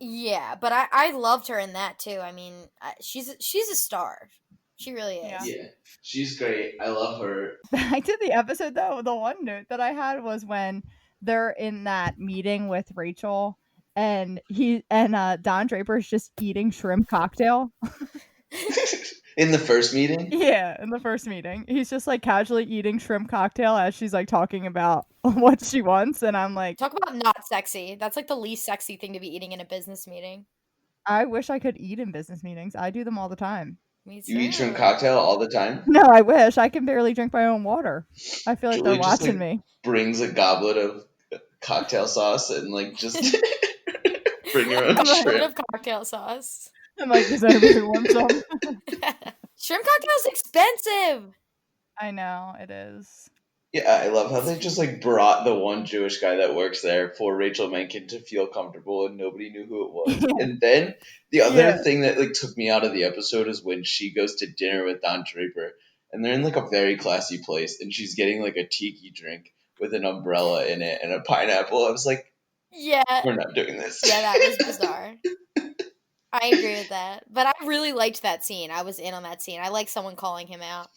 Yeah, but I loved her in that, too. I mean, she's a star. She really is. Yeah, she's great. I love her. I did the episode, though. The one note that I had was when they're in that meeting with Rachel, and Don Draper's just eating shrimp cocktail. In the first meeting? Yeah, in the first meeting. He's just like casually eating shrimp cocktail as she's like talking about what she wants, and I'm like, talk about not sexy. That's like the least sexy thing to be eating in a business meeting. I wish I could eat in business meetings. I do them all the time. Me too. You eat shrimp cocktail all the time? No, I wish. I can barely drink my own water. I feel like Julie they're watching me. Brings a goblet of cocktail sauce and like just bring her own shrimp. Of cocktail sauce. I'm like, does anybody want some? Shrimp cocktail's expensive. I know, it is. Yeah, I love how they just like brought the one Jewish guy that works there for Rachel Menken to feel comfortable and nobody knew who it was. And then the other thing that like took me out of the episode is when she goes to dinner with Don Draper and they're in like a very classy place and she's getting like a tiki drink with an umbrella in it and a pineapple. I was like, yeah, we're not doing this. Yeah, that was bizarre. I agree with that. But I really liked that scene. I was in on that scene. I like someone calling him out.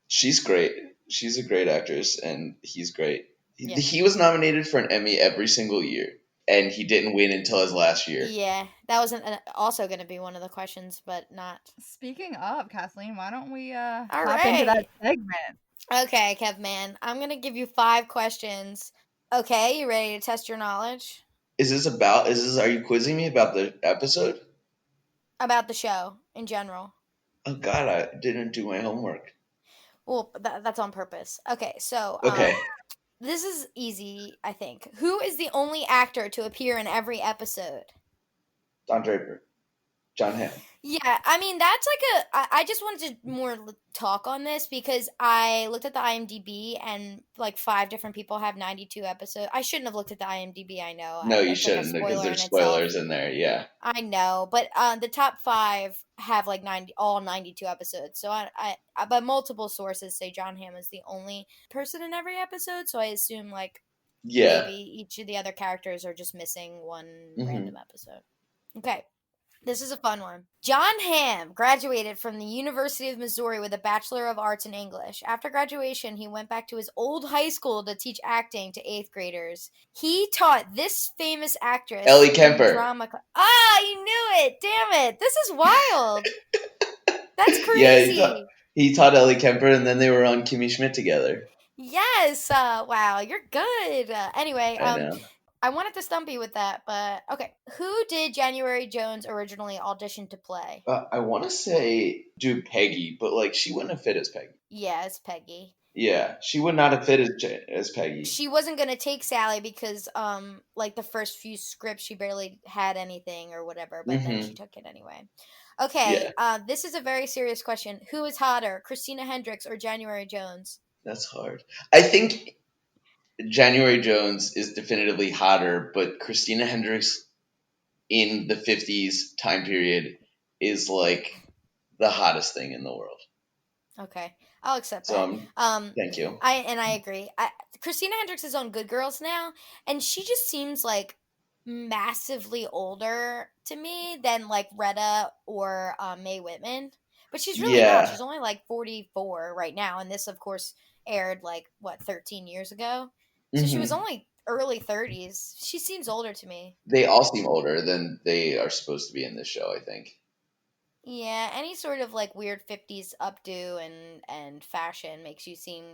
She's great. She's a great actress, and he's great. Yeah. He was nominated for an Emmy every single year, and he didn't win until his last year. Yeah, that was also going to be one of the questions, but not. Speaking of, Kathleen, why don't we All hop into that right. segment? Okay, Kev man. I'm going to give you 5 questions. Okay, you ready to test your knowledge Are you quizzing me about the episode? about the show in general? Oh God, I didn't do my homework. Well, that's on purpose. Okay, so Okay. this is easy, I think. Who is the only actor to appear in every episode? Don Draper. John Hamm. Yeah, I mean that's like I just wanted to more talk on this because I looked at the IMDb and like 5 different people have 92 episodes. I shouldn't have looked at the IMDb. I know No, you it's like a shouldn't, because spoiler in there's itself. spoilers in there, yeah. I know, but the top 5 have like 92 episodes. So but multiple sources say John Hamm is the only person in every episode. So I assume like Yeah. maybe each of the other characters are just missing one Mhm. random episode. Okay. This is a fun one. John Hamm graduated from the University of Missouri with a Bachelor of Arts in English. After graduation, he went back to his old high school to teach acting to 8th graders. He taught this famous actress Ellie in Kemper. drama class. Ah, you knew it! Damn it! This is wild. That's Yeah, crazy. he taught Ellie Kemper, and then they were on Kimmy Schmidt together. Yes. Wow, you're good. Anyway, I know. I wanted to stump you with that, but okay. Who did January Jones originally audition to play? I want to say do Peggy, but like she wouldn't have fit as Peggy. Yeah, it's Peggy. Yeah, she would not have fit as Peggy. She wasn't gonna take Sally because like the first few scripts she barely had anything or whatever, but then she took it anyway. Okay, this is a very serious question. Who is hotter, Christina Hendricks or January Jones? That's hard. I think January Jones is definitively hotter, but Christina Hendricks in the 50s time period is like the hottest thing in the world. Okay, I'll accept So, that. Thank you. I agree. Christina Hendricks is on Good Girls now, and she just seems like massively older to me than like Retta or Mae Whitman. But she's really not. She's only like 44 right now, and this, of course, aired like what 13 years ago. So she was only early 30s. She seems older to me. They all seem older than they are supposed to be in this show, I think. Yeah, any sort of like weird 50s updo and fashion makes you seem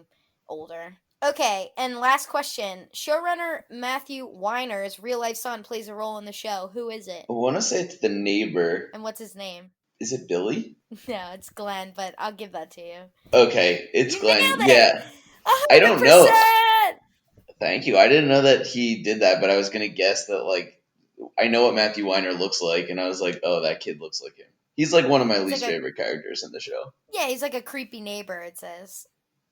older. Okay, and last question. Showrunner Matthew Weiner's real life son plays a role in the show. Who is it? I want to say it's the neighbor. And what's his name? Is it Billy? No, it's Glenn, but I'll give that to you. Okay, it's You Glenn. nailed it! Yeah. 100%! I don't know. Thank you. I didn't know that he did that, but I was going to guess that, like, I know what Matthew Weiner looks like, and I was like, oh, that kid looks like him. He's like one of my least favorite characters in the show. Yeah, he's like a creepy neighbor, it says.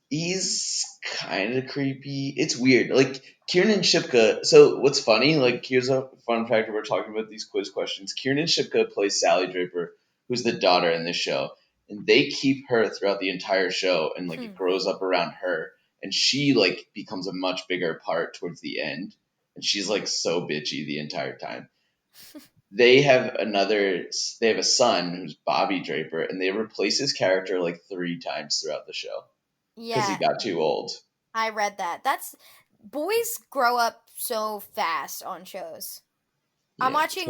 He's kind of creepy. It's weird. Like, Kiernan Shipka. So, what's funny, like, here's a fun fact we're talking about these quiz questions. Kiernan Shipka plays Sally Draper, who's the daughter in this show. And they keep her throughout the entire show, and, like, it grows up around her. And she, like, becomes a much bigger part towards the end. And she's, like, so bitchy the entire time. They have a son who's Bobby Draper, and they replace his character, like, 3 times throughout the show. Because he got too old. I read that. Boys grow up so fast on shows. Yeah, I'm watching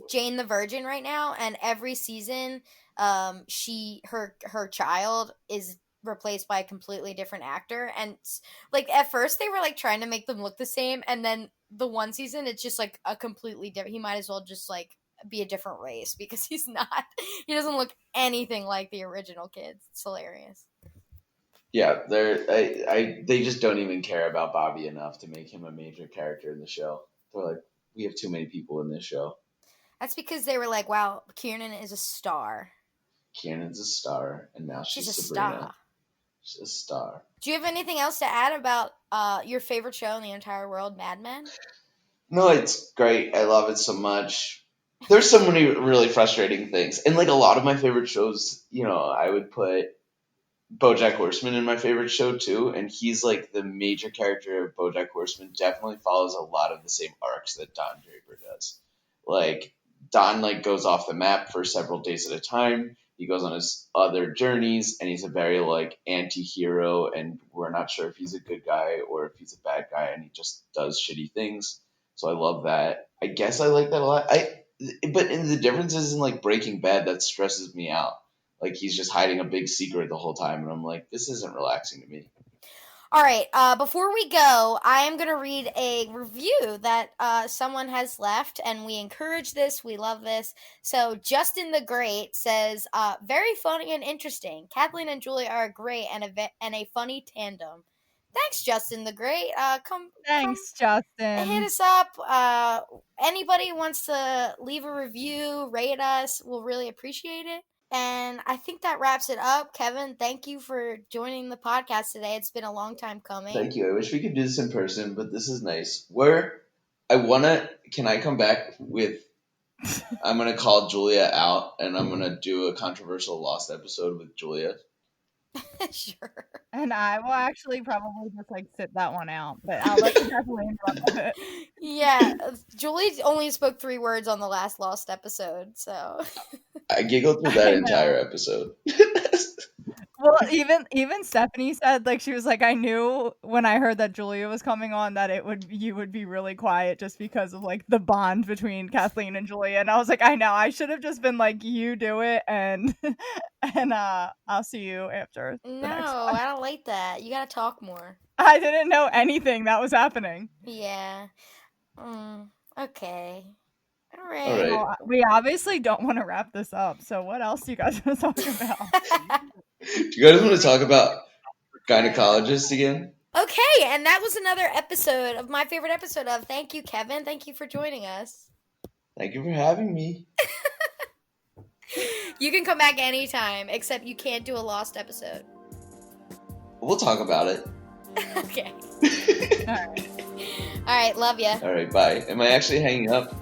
Jane the Virgin right now, and every season, her child is replaced by a completely different actor, and like at first they were like trying to make them look the same, and then the one season it's just like a completely different. He might as well just like be a different race because he's not. He doesn't look anything like the original kids. It's hilarious. Yeah, they just don't even care about Bobby enough to make him a major character in the show. They're like, we have too many people in this show. That's because they were like, wow, Kiernan is a star. Kiernan's a star, and now she's Sabrina. Star. She's a star. Do you have anything else to add about your favorite show in the entire world, Mad Men? No, it's great. I love it so much. There's so many really frustrating things. And like a lot of my favorite shows, I would put BoJack Horseman in my favorite show too, and he's like the major character of BoJack Horseman. Definitely follows a lot of the same arcs that Don Draper does. Like Don like goes off the map for several days at a time. he goes on his other journeys, and he's a very like anti-hero, and we're not sure if he's a good guy or if he's a bad guy, and he just does shitty things. So I love that. I guess I like that a lot. But in the differences in like Breaking Bad, that stresses me out. Like he's just hiding a big secret the whole time, and I'm like, this isn't relaxing to me. All right, before we go, I am going to read a review that someone has left, and we encourage this. We love this. So, Justin the Great says, very funny and interesting. Kathleen and Julie are great and a funny tandem. Thanks, Justin the Great. Thanks, Hit Justin. us up. Anybody wants to leave a review, rate us, we'll really appreciate it. And I think that wraps it up. Kevin, thank you for joining the podcast today. It's been a long time coming. Thank you. I wish we could do this in person, but this is nice. Can I come back with, I'm going to call Julia out, and I'm going to do a controversial Lost episode with Julia. Sure. And I will actually probably just like sit that one out, but I'll let you definitely interrupt it. Yeah, Julie only spoke 3 words on the last Lost episode, so. I giggled through that entire episode. Well, even Stephanie said, like, she was like, I knew when I heard that Julia was coming on that you would be really quiet just because of like the bond between Kathleen and Julia. And I was like, I know, I should have just been like, you do it, and I'll see you after. No, I don't like that. You gotta talk more. I didn't know anything that was happening. Yeah. Okay. All All right. right. Well, we obviously don't want to wrap this up. So what else do you guys want to talk about? Do you guys want to talk about gynecologists again? Okay, and that was another episode of my favorite episode of Thank you, Kevin. Thank you for joining us. Thank you for having me. You can come back anytime, except you can't do a Lost episode. We'll talk about it. Okay. All right. All right, love ya. All right, bye. Am I actually hanging up?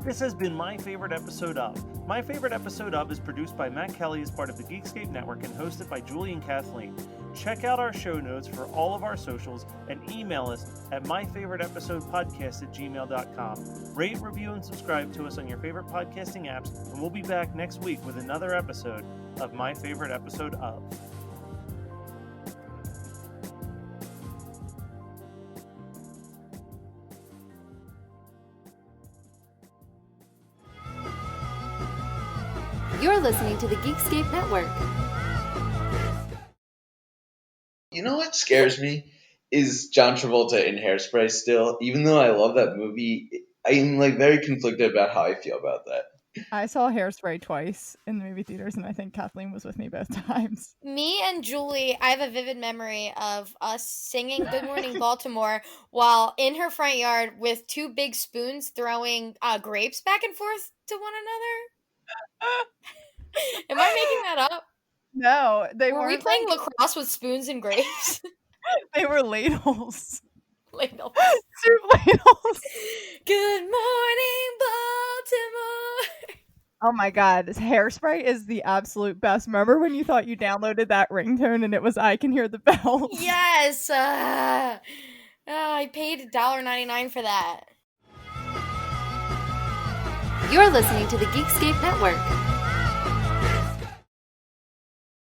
This has been My Favorite Episode Of. My Favorite Episode Of is produced by Matt Kelly as part of the Geekscape Network and hosted by Julie and Kathleen. Check out our show notes for all of our socials and email us at myfavoriteepisodepodcast@gmail.com. Rate, review, and subscribe to us on your favorite podcasting apps, and we'll be back next week with another episode of My Favorite Episode Of. You're listening to the Geekscape Network. You know what scares me is John Travolta in Hairspray still. Even though I love that movie, I'm like very conflicted about how I feel about that. I saw Hairspray twice in the movie theaters, and I think Kathleen was with me both times. Me and Julie, I have a vivid memory of us singing Good Morning Baltimore while in her front yard with 2 big spoons throwing grapes back and forth to one another. Am I making that up? No, Were we playing lacrosse with spoons and grapes? They were ladles. Ladles. Soup ladles. Good morning, Baltimore. Oh my god, this Hairspray is the absolute best. Remember when you thought you downloaded that ringtone and it was I Can Hear the Bells? Yes. I paid $1.99 for that. You're listening to the Geekscape Network.